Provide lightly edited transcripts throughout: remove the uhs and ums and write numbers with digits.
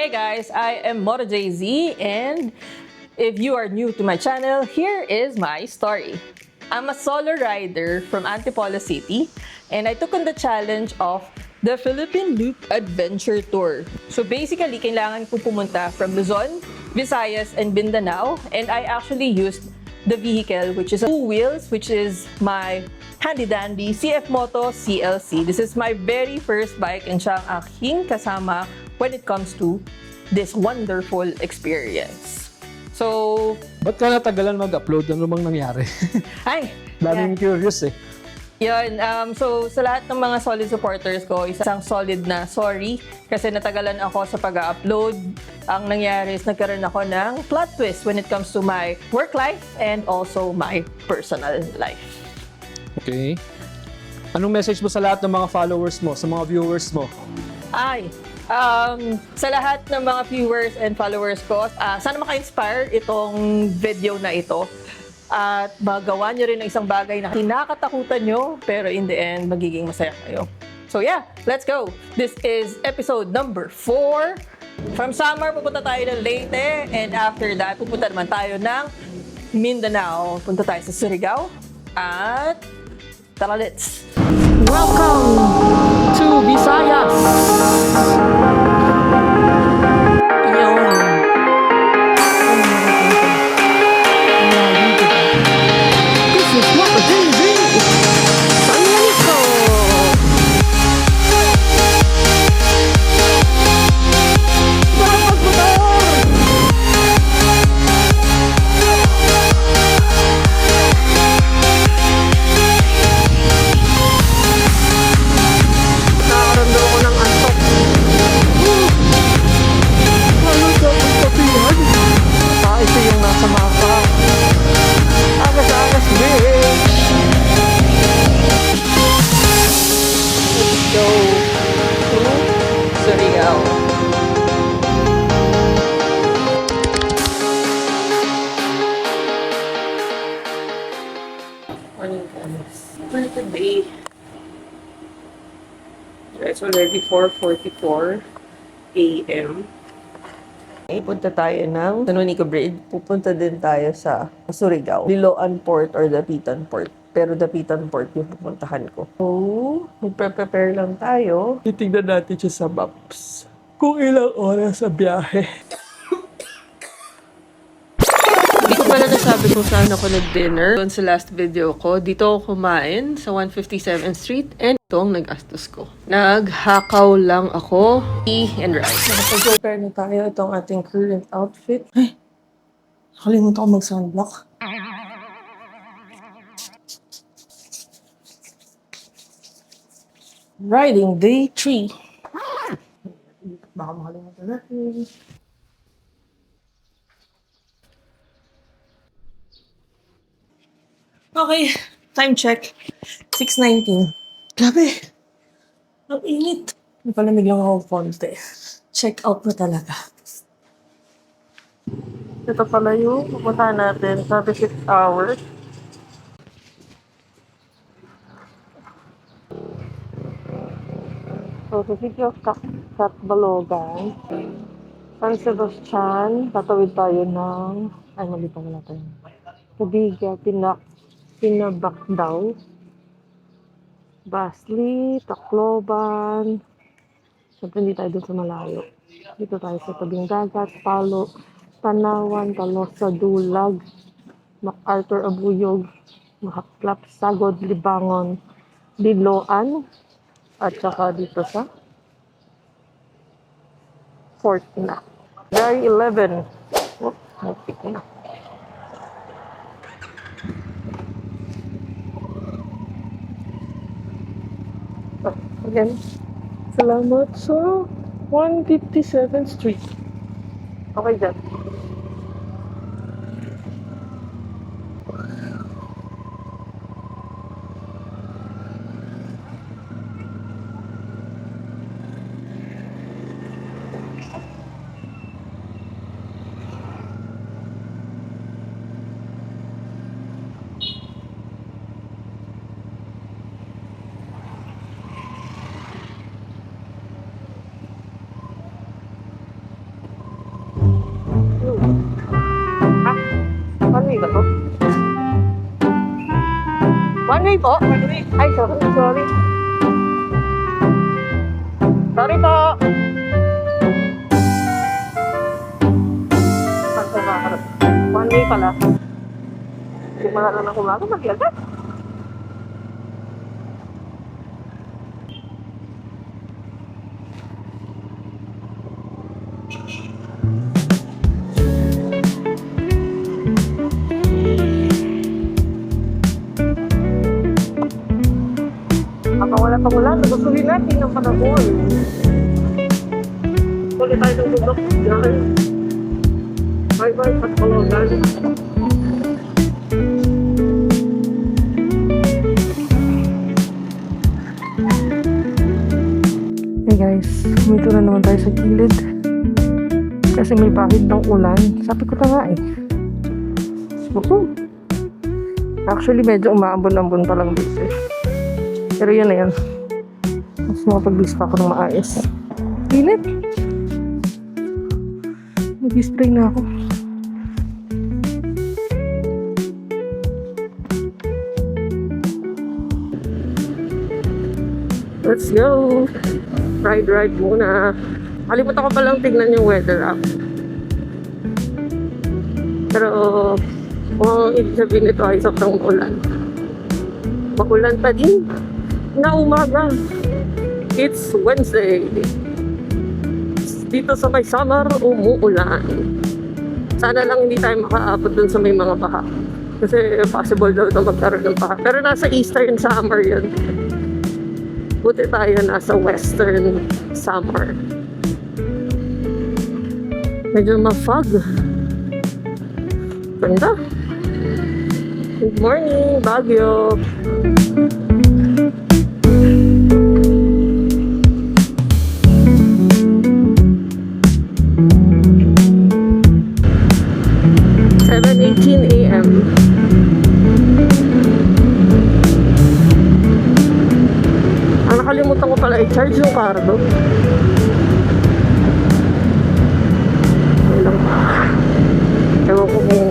Hey guys, I am Moto JZ, and if you are new to my channel, here is my story. I'm a solo rider from Antipolo City, and I took on the challenge of the Philippine Loop Adventure Tour. So basically, kailangan ko pumunta from Luzon, Visayas, and Mindanao, and I actually used the vehicle, which is 2 wheels, which is my handy-dandy CF Moto CLC. This is my very first bike and siya ang aking kasama when it comes to this wonderful experience. So, Ba't ka natagalan mag-upload? Ano bang nangyari? ay! Daming curious eh. Yun, so sa lahat ng mga solid supporters ko, isang solid na sorry kasi natagalan ako sa pag-upload. Ang nangyari is nagkaroon ako ng plot twist when it comes to my work life and also my personal life. Okay. Anong message mo sa lahat ng mga followers mo, sa mga viewers mo? Ay, sa lahat ng mga viewers and followers ko, sana maka-inspire itong video na ito. At magawa nyo rin ng isang bagay na kinakatakutan nyo, pero in the end, magiging masaya kayo. So yeah, let's go! This is episode number 4. From Samar, pupunta tayo ng Leyte. And after that, pupunta naman tayo ng Mindanao. Punta tayo sa Surigao. At tara, let's! Welcome to Visayas! Yun. This is Moto JZ! San Juanico! Dapat motor! Nakakaramdam ako ng antok. Ano sa pagpapihan? Ito yung nasa mapa. Agas-agas, bitch! Let's go to Surigao. Morning, guys. For today, it's already 4:44 a.m. Punta tayo ng San Juanico Bridge. Pupunta din tayo sa Surigao. Liloan Port or Dapitan Port. Pero Dapitan Port yung pupuntahan ko. So, magpe-prepare lang tayo. Titignan natin siya sa maps. Kung ilang oras sa biyahe. Hindi ko pala nasabi kung saan ako nag-dinner. Doon sa last video ko, dito ako kumain sa 157th Street and ito ang nag-astos ko. Naghakaw lang ako, tea and rice. Nakapag-prepare na tayo itong ating current outfit. Ay, nakalimutan ko mag-sunblock. Riding day 3. Baka makalimutan natin. Okay, time check. 6:19. Grabe! Ang init. Napalamig lang ako konti. Check out na talaga. Ito pala yung pupuntahan natin. Sabi 6 hours. So, sa City of Catbalogan, San Sebastian, tatawid tayo ng... Ay, mali pa wala tayo. Cabiga, Pinabakdaw, Basli, Tacloban. Siyempre hindi tayo dun sa malayo. Dito tayo sa tabing dagat, Palo, Tanawan, Talosa, Dulag, MacArthur, Abuyog, Mahaklap, Sagod, Libangon, Liloan, at saka dito sa Fort na. Day 11. Whoop, nagpik na. Again, salamat sa 157th Street. Okay, dyan. ba to? One way po? Ay, sorry. Sorry. Sorry po. One way pala. Hindi mo na lang ako mag-agad. Habang wala pang ulan, nagustuhin natin ang panahon. Tuloy tayo ng bundok. Diyan. Bye-bye, Patpologan. Hey guys, kumito na naman tayo sa gilid. Kasi may bahid ng ulan. Sabi ko na nga eh. Actually, medyo umaambon-ambon pa lang dito eh. Pero yun na yan. Mas makapag-bis pa ako ng maayos. Init! Mag-spray na ako. Let's go! Ride muna. Kalimutan ko palang tignan yung weather app. Pero kung ibig sabihin nito ay sobrang ulan. Magulan pa din na umaga. It's Wednesday. Dito sa may summer, umuulan. Sana lang hindi tayo makaabot dun sa may mga baha. Kasi possible daw ito magkaroon ng baha. Pero nasa eastern summer yun. Buti tayo nasa western summer. Medyo ma-fog. Ganda. Good morning, Baguio. AM. Ang nakalimutan ko pala i-charge yung cardo. Ewan ko kung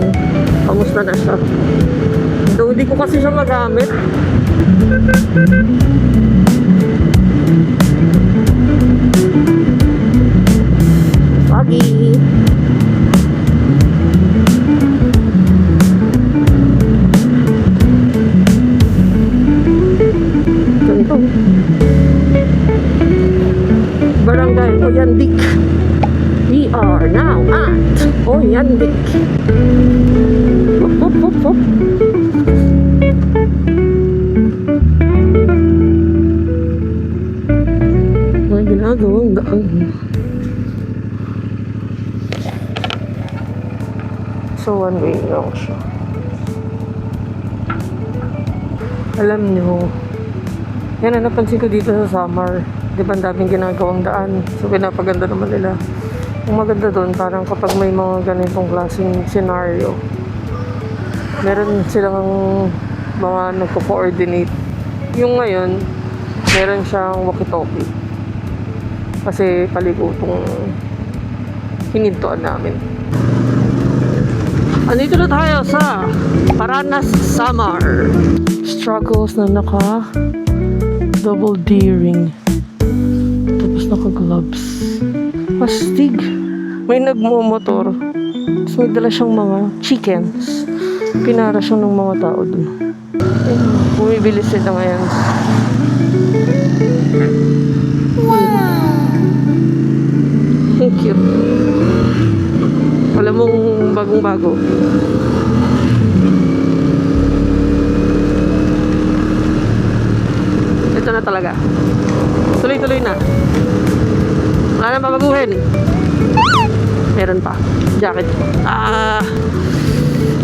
kamusta na siya. Though hindi ko kasi siya magamit. Foggy. Barangay Oyandik. We are now at Oyandik. Hop, hop, hop, hop. May ginagawang daan. So one way lang siya. Alam niyo, yan ang napansin ko dito sa summer. Di ba ang daming ginagawang daan? So pinapaganda naman nila. Ang maganda doon, parang kapag may mga ganitong klaseng scenario, meron silang mga nagko-coordinate. Yung ngayon, meron siyang walkie-talkie. Kasi paligo itong hinintuan namin. Andito na tayo sa Paranas Samar. Struggles na naka double D-ring. Tapos naka-gloves. Pastig. May nagmumotor. Tapos may dala siyang mga chickens. Pinara siya ng mga tao dun. Bumibili sila ngayon. Wow! Thank you. Wala mong bagong-bago. Ito na talaga. Tuloy-tuloy na. Wala na babaguhin. Meron pa. Jacket.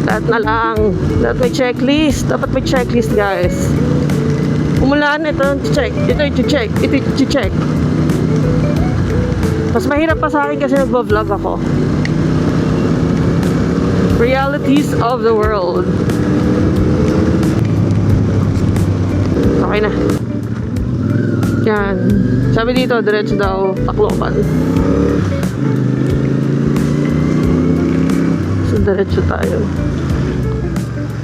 Lahat na lang. Lahat may checklist. Dapat may checklist, guys. Umulaan, ito check. Ito i-check. Ito i-check. Mas mahirap pa sa akin kasi nagbo-vlog ako. Realities of the world. Okay na. Yan. Sabi dito, diretso daw, Tacloban. So, diretso tayo.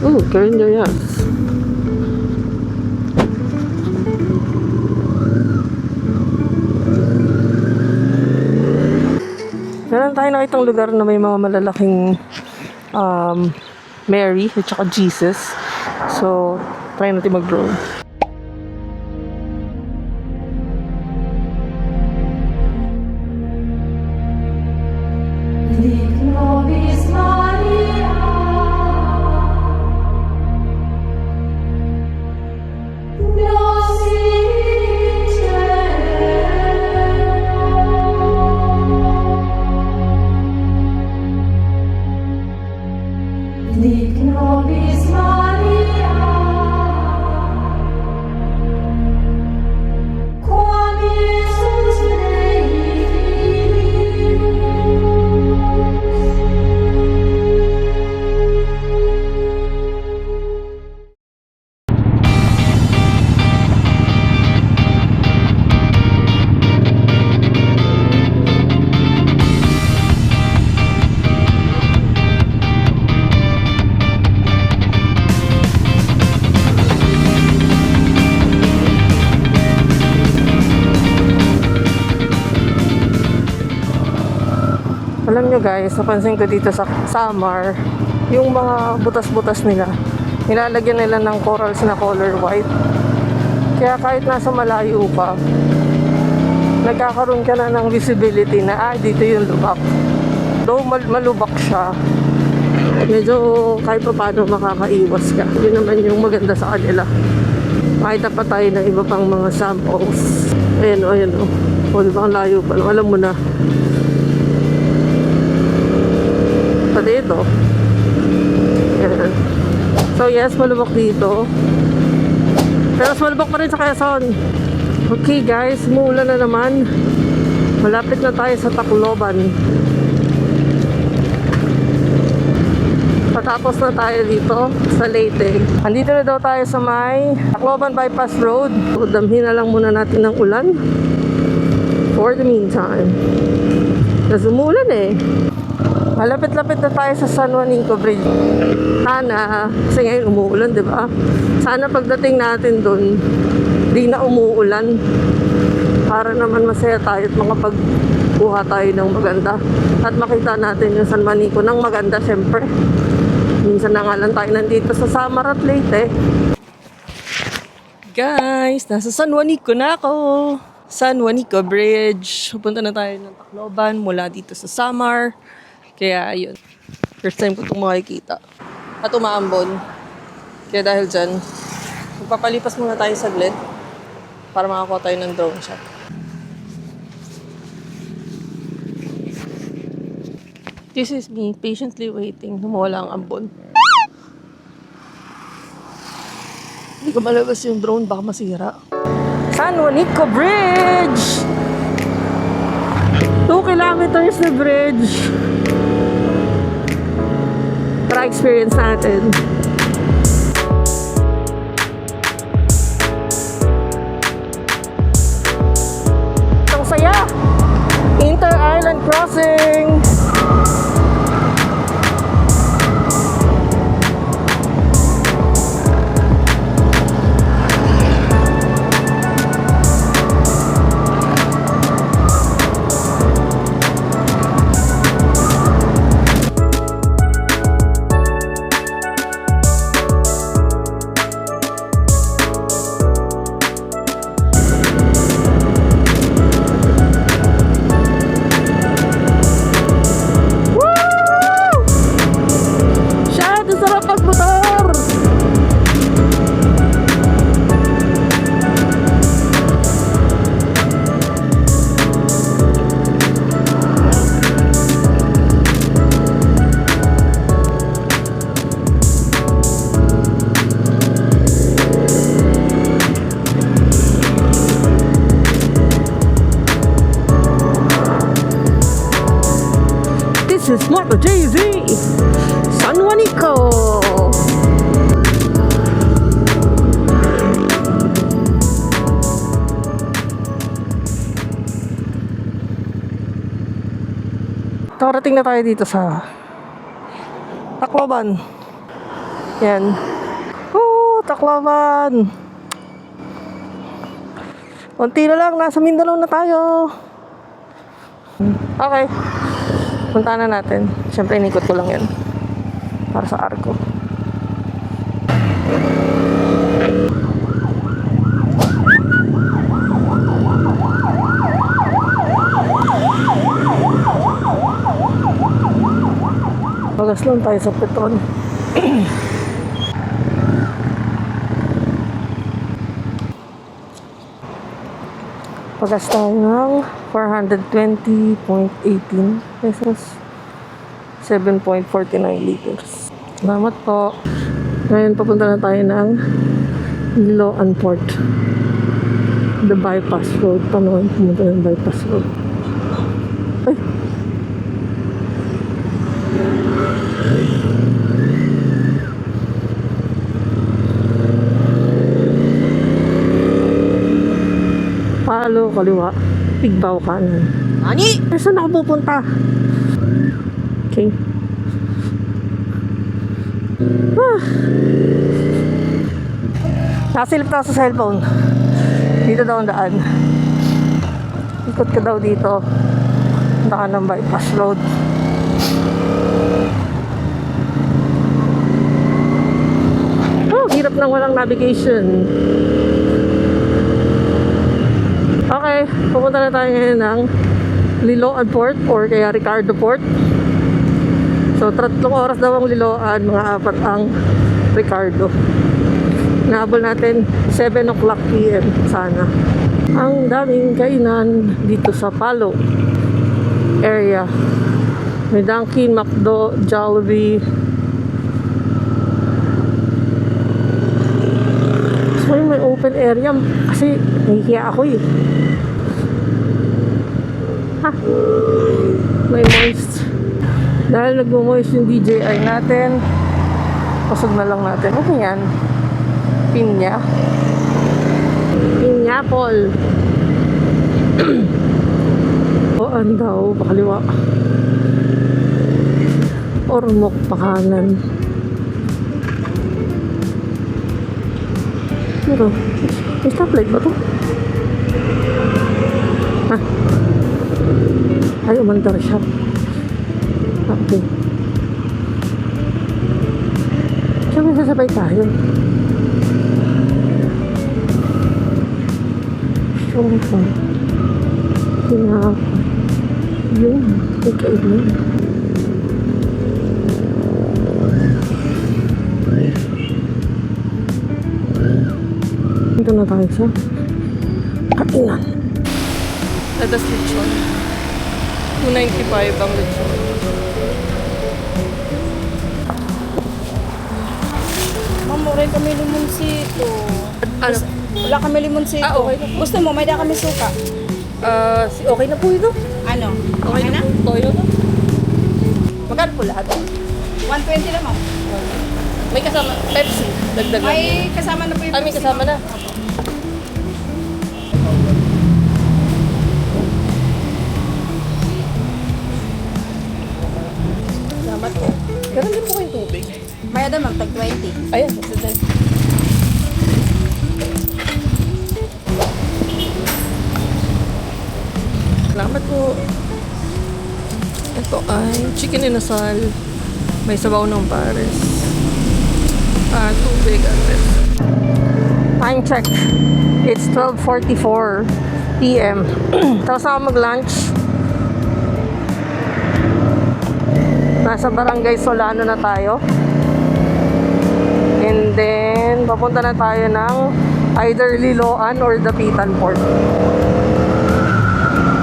Ooh, Carinderia, yes. Meron tayo nakitang lugar na may mga malalaking Mary at saka Jesus. So, try natin mag-drone. Alam nyo guys, napansin ko dito sa Samar, yung mga butas-butas nila, nilalagyan nila ng corals na color white. Kaya kahit nasa malayo pa, nagkakaroon ka na ng visibility na dito yung lubak. Though malubak siya, medyo kahit pa paano makakaiwas ka. Yun naman yung maganda sa kanila. Makita pa tayo ng iba pang mga samples. Ayan o, ayan o. O, diba ang layo pa? Alam mo na. Pati ito. Ayan. So yes, malubak dito. Pero mas malubak pa rin sa Quezon. Okay guys, umuulan na naman. Malapit na tayo sa Tacloban. Patapos na tayo dito sa Leyte. Andito na daw tayo sa may Tacloban Bypass Road. Damhin na lang muna natin ng ulan for the meantime. Kasi umuulan eh. Malapit-lapit na tayo sa San Juanico Bridge. Sana, kasi ngayon umuulan, di ba? Sana pagdating natin doon, di na umuulan. Para naman masaya tayo at makapagkuha tayo ng maganda. At makita natin yung San Juanico ng maganda, syempre. Minsan na nga lang tayo nandito sa Samar at Leyte. Guys, nasa San Juanico na ako. San Juanico Bridge. Pupunta na tayo ng Tacloban mula dito sa Samar. Kaya ayun, first time ko itong makikita. At umaambon. Kaya dahil dyan, magpapalipas muna tayo saglit para makakuha tayo ng drone shot. This is me patiently waiting na mawala ang ambon. Hindi ko malabas yung drone, baka masira. San Juanico Bridge! 2 kilometers na bridge. Tara experience natin. Ang saya! Inter-island crossing! This is Marco JV, San Juanico. Tarating na tayo dito sa Tacloban. Yan. Tacloban! Unti na lang, nasa Mindanao na tayo. Okay. Punta na natin. Siyempre, inikot ko lang yan. Para sa Arco. Bagas lang tayo sa Petron. Pagas tayo ng 420.18 pesos. 7.49 liters. Salamat po. Ngayon, papunta na tayo ng Liloan Port. The bypass road. Paano kayo pumunta ng bypass road? Ay! Palo, kaliwa. Pigbaw kanan. Nani? Saan ako pupunta? Okay. Nasilip na ako sa cellphone. Dito daw ang daan. Ikot ka daw dito. Punta ka ng bypass road. Hirap nang walang navigation. Okay, pupunta na tayo ngayon ng Liloan Port or kaya Ricardo Port. So, 3 oras daw ang Liloan, mga 4 ang Ricardo. Nahabol natin 7 o'clock PM sana. Ang daming kainan dito sa Palo area. May Dunkin, McDo, Jollibee. So, may open area kasi nahihiya ako eh. Ha? May moist. Dahil nagmo-moist yung DJI natin, pasog na lang natin. Ano yan? Pinya. Pineapple. Oan daw, pakaliwa. Ormok, pakanan. Ano? May stoplight ba to? Ha? Ay, umandar siya. Okay. Siyempre sasabay tayo. Sure po. Yun. Ikainin. Dito na tayo sa kainan. Adas lechon. 295 ang lechon. Mamuray kami limonsito. Ano? Wala kami limonsito. Okay. Gusto mo, may da kami suka. Okay na po ito. Ano? Okay na po. Toyo na. Magkano po lahat? 120 lang mo. May kasama, Pepsi. Dagdagan. May kasama na po yung May kasama na. Salamat po. Meron din po kayong tubig. May adam mag tag 20. Ayan, ito din. Salamat po. Ito ay chicken inasal. May sabaw ng pares. Tubig at time check. It's 12:44 PM. Tapos na ako mag-lunch. Nasa Barangay Solano na tayo. And then, papunta na tayo ng either Liloan or Dapitan Port.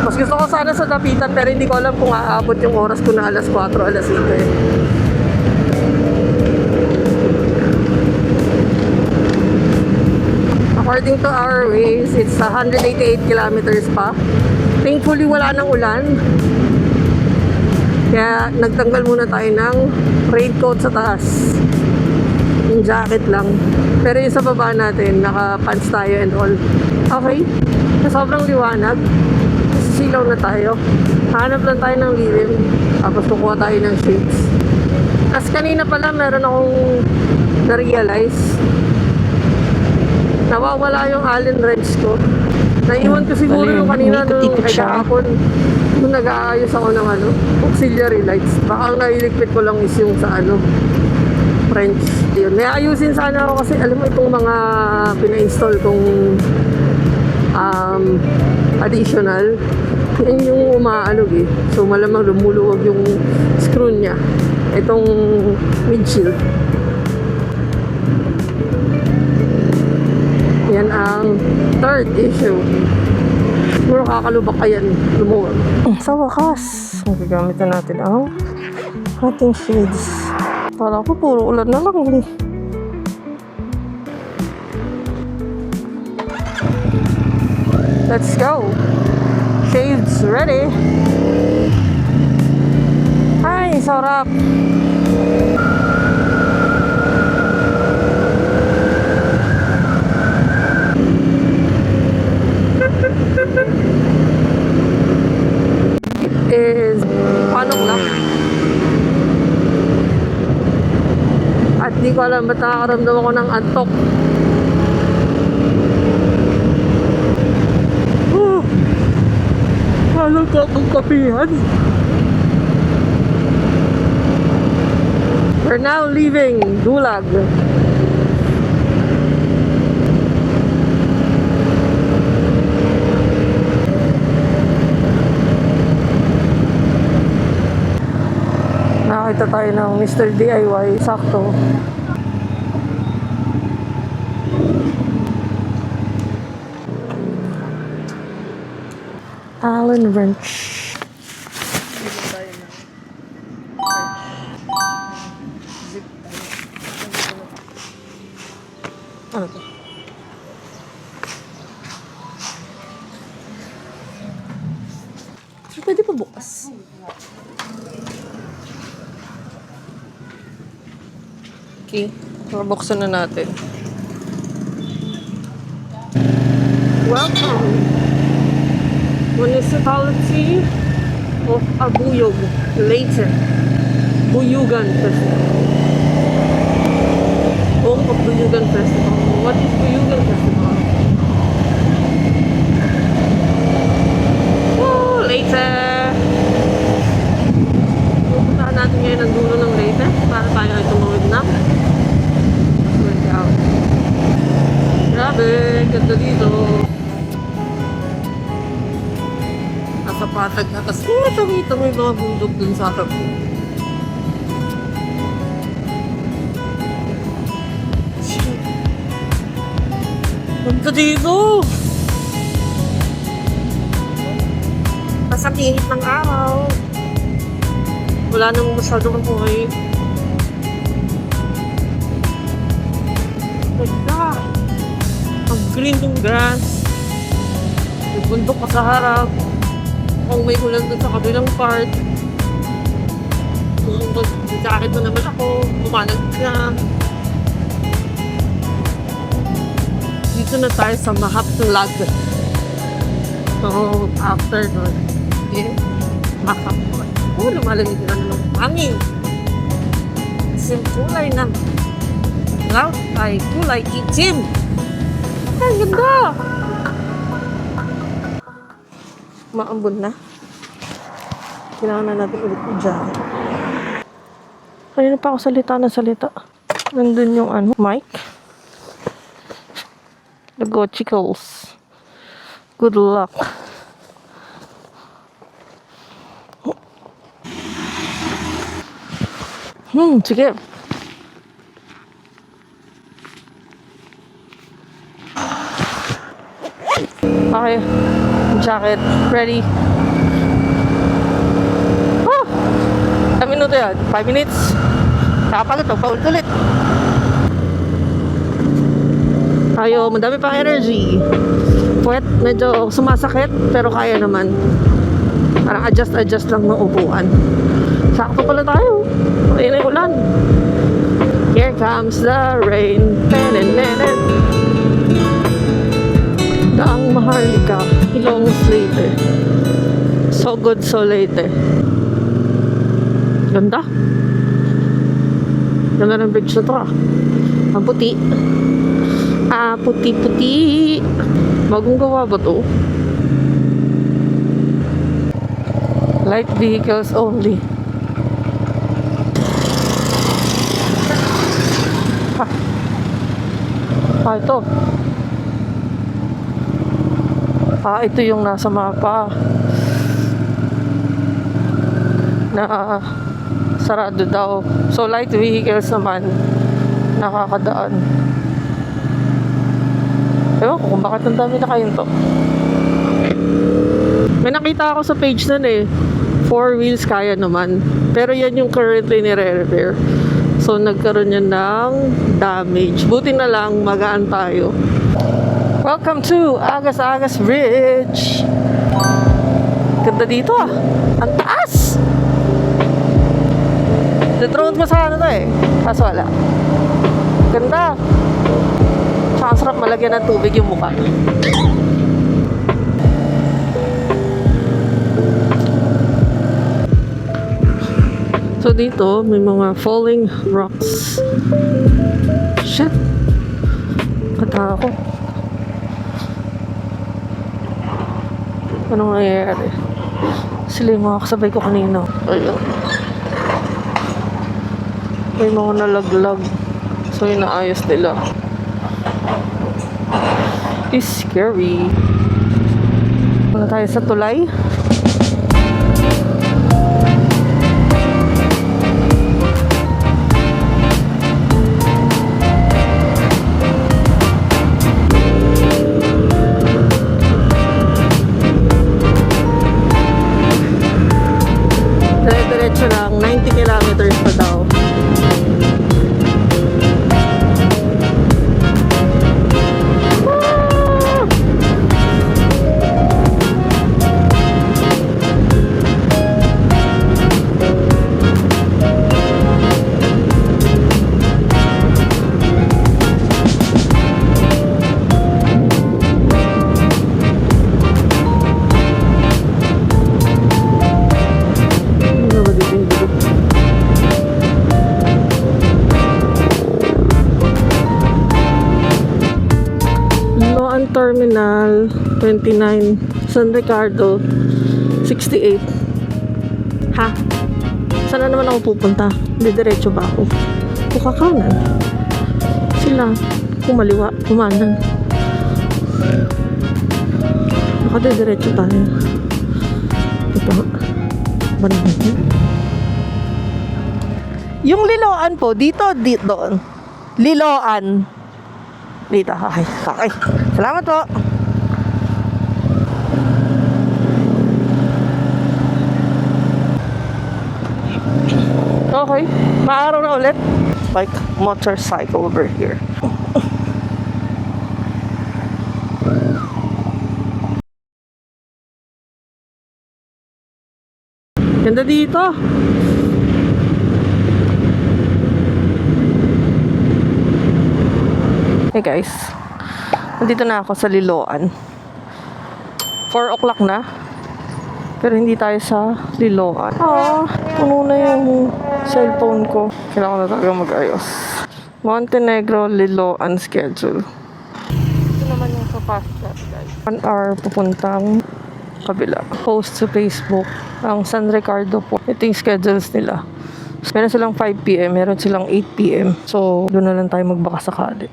Mas gusto ko sana sa Dapitan pero hindi ko alam kung aabot yung oras ko na alas 4, alas 5 eh. According to our ways, it's 188 kilometers pa. Thankfully, wala nang ulan. Kaya nagtanggal muna tayo ng raincoat sa taas. Yung jacket lang. Pero yung sa baba natin, naka-pants tayo and all. Okay. Sobrang liwanag. Silaw na tayo. Hanap lang tayo ng lilim. Tapos kukuha tayo ng shades. As kanina pala, meron akong na-realize. Nawawala yung Allen wrench ko. Naiwan ko siguro Alin, yung kanina nung umikot-ikot siya. kahapon. Nung nag-aayos ako ng auxiliary lights. Baka ang nailigpit ko lang is yung sa French. Yun. Naayusin sana ako kasi alam mo itong mga pina-install kong additional. Yan yung umaalog eh. So malamang lumuluwag yung screw niya. Itong windshield. Yan ang third issue. Siguro kakalubak ka yan. Lumuwag. Sa wakas, magagamit na natin ang ating shades. Parang ko puro ulan na lang. Let's go. Shades ready. Ay, sarap. Is panok lang. At di ko alam ba't nakakaramdam ako ng antok. Alam ko akong kapihan. We're now leaving Dulag. Nakakita tayo ng Mr. DIY. Sakto. Allen wrench. Ano to? So, pwede pa bukas. Okay, mabuksan na natin. Welcome! Municipality of Abuyog, Leyte. Buyugan Festival. Home of Buyugan Festival. What is Buyugan Festival? Oh, Leyte! Pupuntahan natin ngayon ang dulo ng Leyte para tayo ay tumawid na. Let's go. Grabe, ganda dito. Nasa patag na. Tapos kita mo yung mga bundok dun sa harap ko. Ganda dito! Nasa tihit ng araw. Wala namang masyadong buhay. Ganda! Ang green ng grass. May bundok pa sa harap. Kung may ulan dun sa kabilang part. Kung mag-jacket na naman ako, bumanag na. Dito na tayo sa Mahaptulag. So, after nun, Mahaptulag. Lumalamig na naman ang hangin. Kasi yung kulay ng cloud ay kulay itim. Ang ganda! Maambon na. Kailangan na natin ulit yung jacket. Kanina pa ako salita na salita. Nandun yung mic. The Gochicles. Good luck. Sige. Okay. Jacket. Ready. Oh! 5 minuto yan. 5 minutes. Nakapagod. Paulit-ulit. Tayo, madami pang energy. Puwet, medyo sumasakit, pero kaya naman. Parang adjust lang ng upuan. Sakto pala tayo. Ayun ay ulan. Here comes the rain. Tenenenen. Daang Maharlika. Ilongos Leyte. So good, so Leyte. Ganda. Ganda ng bridge na to ah. Ang puti. Ah, puti-puti. Bagong gawa ba to? Light vehicles only. Ito. Ito yung nasa mapa. Na sarado daw. So, light vehicles naman nakakadaan. Ewan ko kung bakit ang dami na kayo to. May nakita ako sa page nun eh. 4 wheels kaya naman. Pero yan yung currently nire-repair. So, nagkaroon yan ng damage. Buti na lang, magaan tayo. Welcome to Agas-Agas Bridge! Ganda dito ah. Ang taas! Detrone mo sa ano to eh. Kaso wala. Ganda. Tsaka sarap malagyan ng tubig yung mukha. So dito, may mga falling rocks. Shit. Kata ako. Anong nangyayari? Sila yung mga kasabay ko kanina. Ayun. May mga nalaglag. So inaayos nila. It's scary. Wala tayo sa tulay. Diretso lang, 90 kilometers pa daw. Terminal 29 San Ricardo 68. Ha? Sana naman ako pupunta? Didiretso ba ako? Kukakanan. Sila kumaliwa, kumanan. Baka didiretso tayo. Ito. Banahan yan. Yung Liloan po, dito, doon. Liloan. Dito, okay. Okay. Salamat po. Okay. Maaraw na ulit. Like motorcycle over here. Ganda dito. Hey guys, nandito na ako sa Liloan. 4 o'clock na. Pero hindi tayo sa Liloan. Puno na yung cellphone ko. Kailangan na talaga mag-ayos. Montenegro Liloan schedule. Ito naman yung fast chat guys. 1 hour pupuntang kabila. Post sa Facebook ang San Ricardo po. Ito yung schedules nila. Meron silang 5 PM, meron silang 8 PM. So, doon na lang tayo magbaka sakali.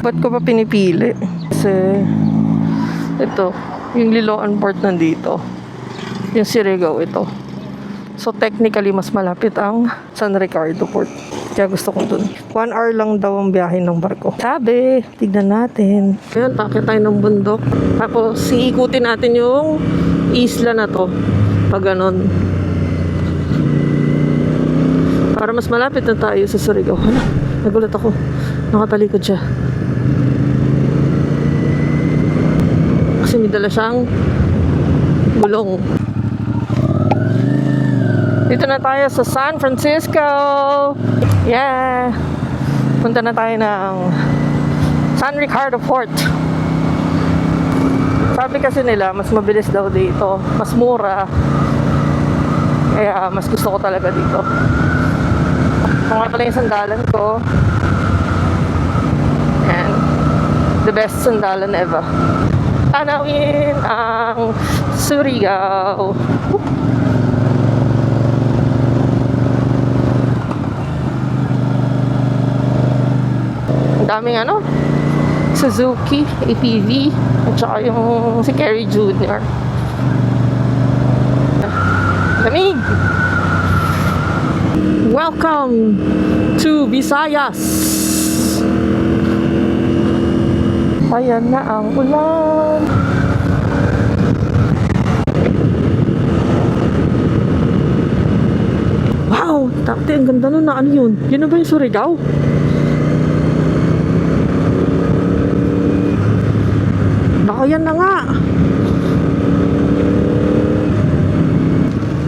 Ba't ko pa pinipili? Kasi ito, yung Liloan Port nandito. Yung Surigao ito. So technically mas malapit ang San Ricardo Port. Kaya gusto ko dun. 1 hour lang daw ang biyahe ng barko. Sabi, tignan natin. Ayan, pakit tayo ng bundok. Tapos iikutin natin yung isla na to. Pag ganon. Para mas malapit na tayo sa Surigao. Hala, nagulat ako. Nakatalikod siya. Kasi may dala siyang gulong. Dito na tayo sa San Francisco. Yeah. Punta na tayo ng San Ricardo Port. Sabi kasi nila, mas mabilis daw dito. Mas mura. Kaya mas gusto ko talaga dito. Ito nga pala yung sandalan ko. And the best sandalan ever. Tanawin ang Surigao. Ang daming Suzuki, ATV, at saka yung si Kerry Jr. Lamig! Welcome to Visayas! Ayan na ang ulan! Wow! Tapte, ang ganda nun na ano yun? Yun na ba yung Surigao? Baka yan na nga!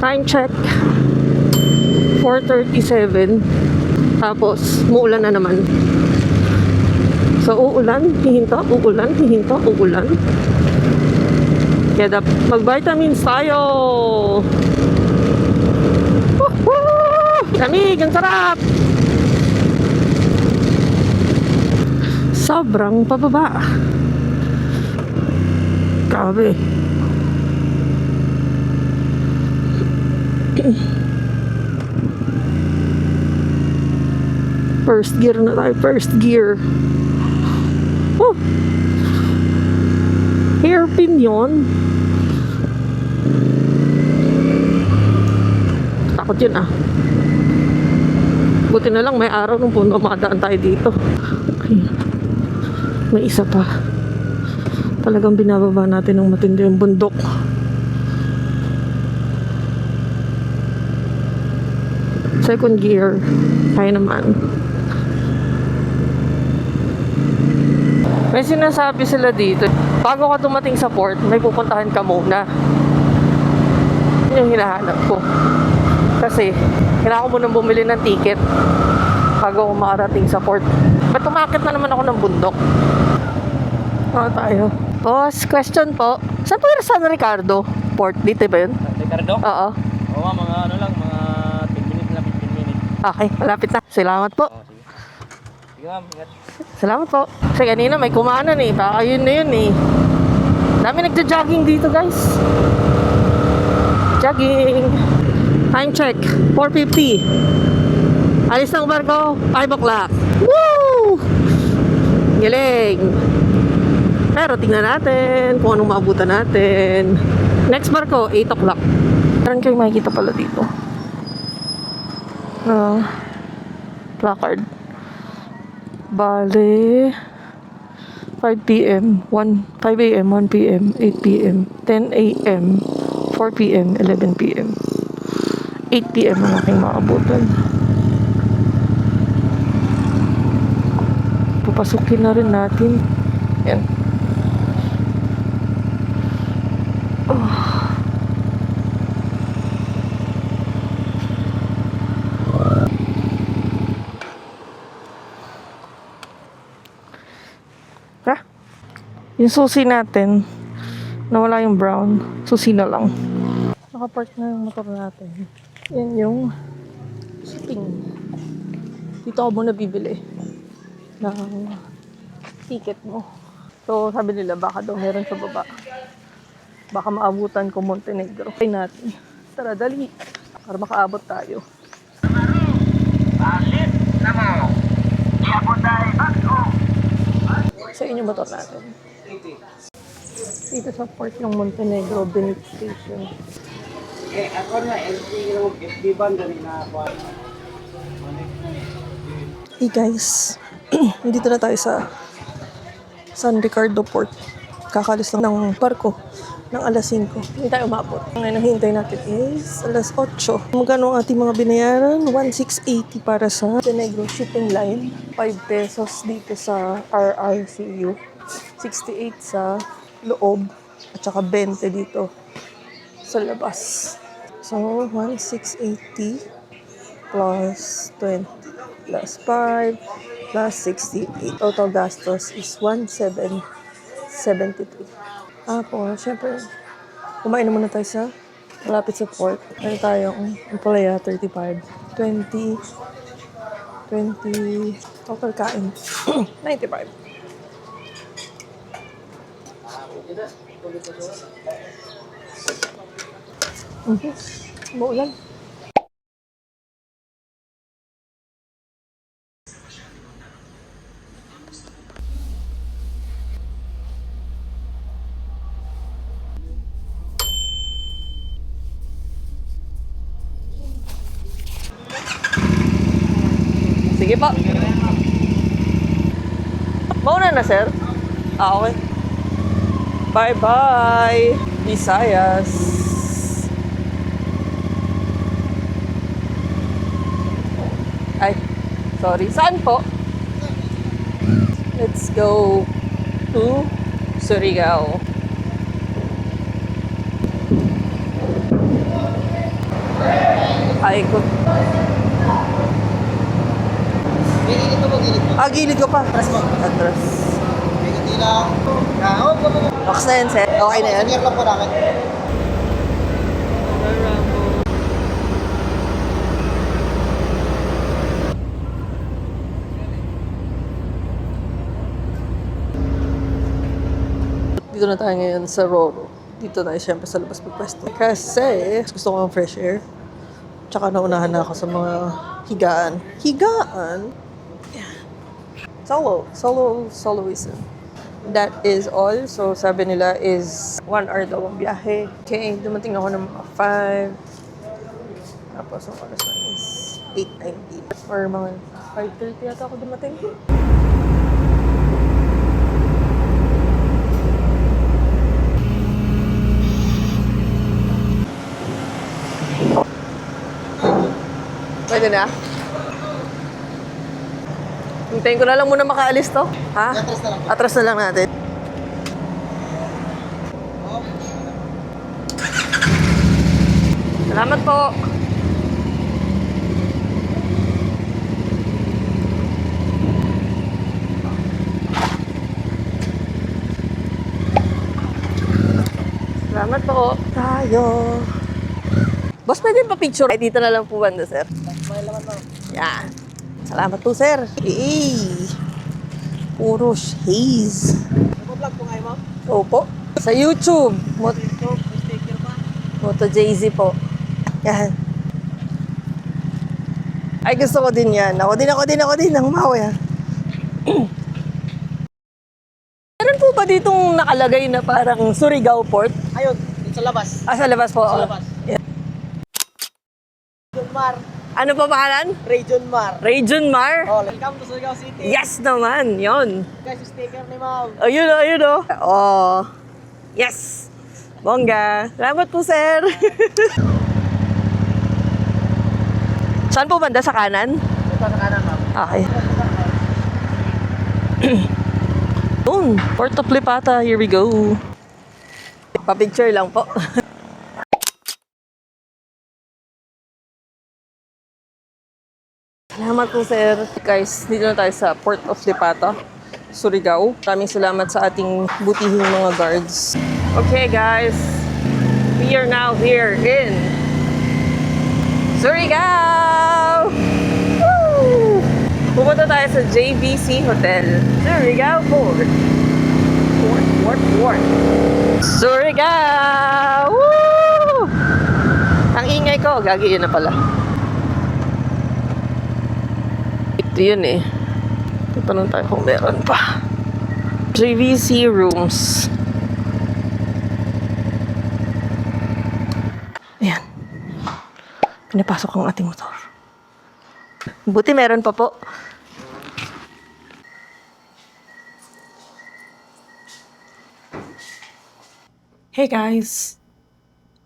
Time check 4:37. Tapos muulan na naman. So uulan, hihinto, uulan, hihinto, uulan. Kaya mag-vitamins tayo. Woohoo! Lamig, ang sarap. Sobrang pababa. Grabe. First gear na tayo. First gear. Oh! Hairpin yun. Takot yun Buti na lang may araw nung puno madaan tayo dito. Okay. May isa pa. Talagang binababa natin ng matindi yung bundok. Second gear. Kaya naman. May sinasabi sila dito, bago ka dumating sa port, may pupuntahan ka muna. Yun yung hinahanap ko. Kasi, kailangan ko munang bumili ng ticket bago ako makarating sa port. Ba't umakit na naman ako ng bundok? Tayo. Boss, question po. Saan po yung San Ricardo Port? Dito ba yun? Ricardo? Oo. Oo, mga mga 10 minutes na 15 minutes. Okay, malapit na. Salamat po. Sige ma'am, ingat. Salamat po. Kasi kanina may kumanan baka yun na yun Dami nagja-jogging dito guys. Jogging. Time check 4:50. Alis ng barko 5 o'clock. Woo! Galing. Pero tingnan natin kung anong maabutan natin. Next barko 8 o'clock. Meron kayong makikita pala dito placard. Bale 5 p.m. 5 a.m. 1 p.m. 8 p.m. 10 a.m. 4 p.m. 11 p.m. 8 p.m. ang aking maabutan. Papasukin na rin natin. Yan. Yung susi natin, nawala yung brown. Susi na lang. Nakapark na yung motor natin. Yan yung shipping. Dito ako muna bibili ng ticket mo. So, sabi nila, baka daw meron sa baba. Baka maabutan ko Montenegro. Try natin. Tara, dali. Para makaabot tayo. Sa inyo motor natin. Dito sa port ng Montenegro, Benit Station. Ako na, FB band na ako. Hey guys, dito na tayo sa San Ricardo Port. Kakalis lang ng barko ng alas 5. Hindi tayo umabot. Ang hinihintay natin is alas 8. Magkano ang ating mga binayaran? 1,680 para sa Montenegro shipping line. 5 pesos dito sa RRCU. 68 sa loob. At saka 20 dito sa labas. So, 1,680 plus 20 plus 5 plus 68. Total gastos is 1,773. Tapos, syempre, kumain na muna tayo sa Malapit sa port. Ano tayo? Ang palaya, 35. 20. 20. Total kain. 95. Maulan. Sige po. Mauna na, sir? Ah, okay. Bye-bye, Visayas. Ay, sorry. Saan po? Let's go to Surigao. Ay, ko. Gilid mo, gilid mo. Ah, gilid ko pa. Atras mo. Atras. May hindi lang. Hop. Box na yan, sir. Okay na yan. Clear lang po namin. Dito na tayo ngayon sa Roro. Dito tayo siyempre sa labas pagpwesto. Kasi gusto ko ng fresh air. Tsaka naunahan na ako sa mga higaan. Higaan? Yeah. Soloism. That is all. So sabi nila is 1 hour daw ang biyahe. Okay, dumating ako ng mga 5. Tapos ang oras na is 8:19. Or mga 5:30 yata ako dumating. Pwede na? Hintayin ko na lang muna makaalis to. Ha? Atras na lang. Atras na lang natin. Salamat po. Salamat po. Tayo. Boss, pwede pa picture? Ay, dito na lang po banda, sir. Yan. Salamat po, sir. Hey. Puro haze. Nag-vlog po ngayon, ma'am? Opo. Sa YouTube. Sticker pa. Moto Jay-Z po. Yan. Ay, gusto ko din yan. Ako din. Ang mawa yan. Meron po ba ditong nakalagay na parang Surigao Port? Ayun, dito sa labas. Ah, sa labas po. Sa labas. Yeah. Region Mar. Ano pa pangalan? Region Mar. Region Mar? Oh, welcome to Surigao City. Yes naman, yon. Guys, yung sticker ni ma'am. Ayun o. Oh. Yes. Bongga. Salamat po, sir. Saan po banda? Sa kanan? Ito sa kanan, ma'am. Okay. Doon. Port of Lipata. Here we go. Pa-picture lang po. Salamat po, sir. Guys, dito na tayo sa Port of Lipata, Surigao. Maraming salamat sa ating butihing mga guards. Okay, guys. We are now here in Surigao! Woo! Pupunta tayo sa JVC Hotel. Surigao Port. Port. Surigao! Woo! Ang ingay ko. Gagi, yun na pala. Ito yun eh. Itanong tayo kung meron pa. JVC rooms. Ayan. Pinapasok ang ating motor. Buti meron pa po. Hey guys!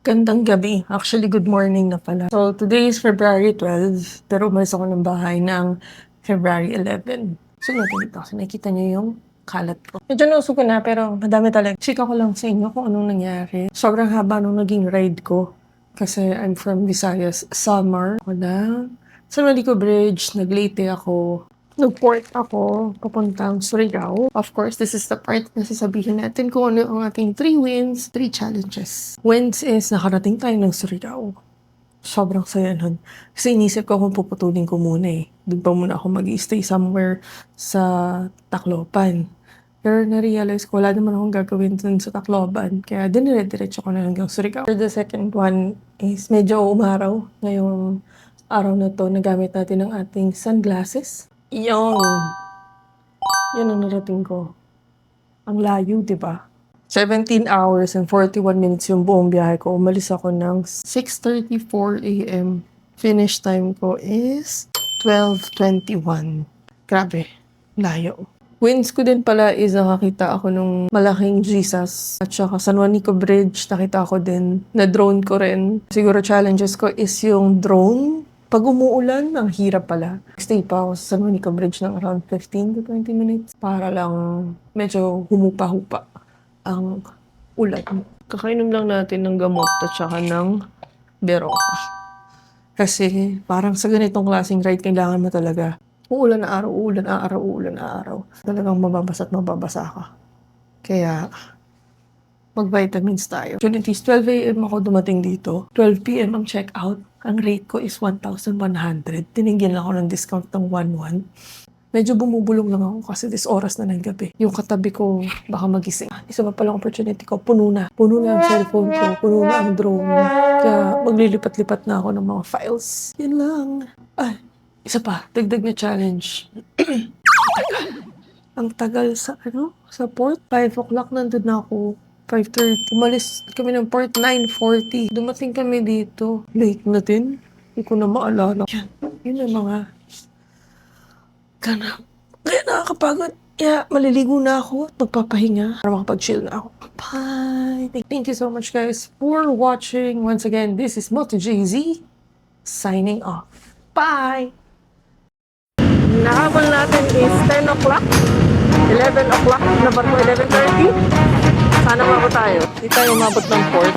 Gandang gabi. Actually, good morning na pala. So, today is February 12, pero umalis ako ng bahay ng February 11. So, natin dito kasi nakikita niyo yung kalat ko. Medyo nauso ko na, pero madami talaga. Chika ko lang sa inyo kung anong nangyari. Sobrang haba nung naging ride ko. Kasi I'm from Visayas. Summer. Wala. Sa Malico Bridge, nag-late ako. Nag-port ako papuntang Surigao. Of course, this is the part na sasabihin natin kung ano ang ating 3 wins, 3 challenges. Wins is nakarating tayo ng Surigao. Sobrang saya nun. Kasi inisip ko kung puputulin ko muna eh. Doon pa muna ako mag-stay somewhere sa Tacloban. Pero na-realize ko wala naman akong gagawin dun sa Tacloban. Kaya dinire-diretso ko na hanggang Surigao. For the second one is medyo umaraw. Ngayong araw na to, nagamit natin ang ating sunglasses. Yan ang narating ko. Ang layo, di ba? 17 hours and 41 minutes yung buong biyahe ko. Umalis ako ng 6:34 a.m. Finish time ko is 12:21. Grabe, layo. Wins ko din pala is nakakita ako nung malaking Jesus. At saka San Juanico Bridge, nakita ko din. Na-drone ko rin. Siguro challenges ko is yung drone. Pag umuulan, ang hirap pala. Stay pa ako sa San Juanico Bridge ng around 15 to 20 minutes para lang medyo humupa-hupa ang ulan. Kakainom lang natin ng gamot at saka ng Berocca. Kasi parang sa ganitong klaseng ride, kailangan mo talaga uulan na araw, uulan na araw, uulan na araw. Talagang mababasa at mababasa ka. Kaya mag-vitamins tayo. Opportunities, 12 a.m. ako dumating dito. 12 p.m. ang check-out. Ang rate ko is 1,100. Tinigyan lang ako ng discount ng 1,100. Medyo bumubulong lang ako kasi this oras na ng gabi. Yung katabi ko, baka magising. Isa pa palang opportunity ko, puno na. Puno na ang cellphone ko, puno na ang drone. Kaya maglilipat-lipat na ako ng mga files. Yan lang. Ay, isa pa, dagdag na challenge. Ang tagal sa, sa port. 5 o'clock nandun na ako. 5:30. Umalis kami ng port, 9:40. Dumating kami dito. Late na din. Hindi ko na maalala. Yan, yun ang mga kaya nakakapagod. Kaya maliligo na ako at magpapahinga para makapag-chill na ako. Bye! Thank you so much guys for watching. Once again, this is MotoJZ signing off. Bye! Nahabol natin is 10 o'clock. 11 o'clock. Nabar ko 11:30. Sana mabot tayo. Hindi tayo mabot ng port.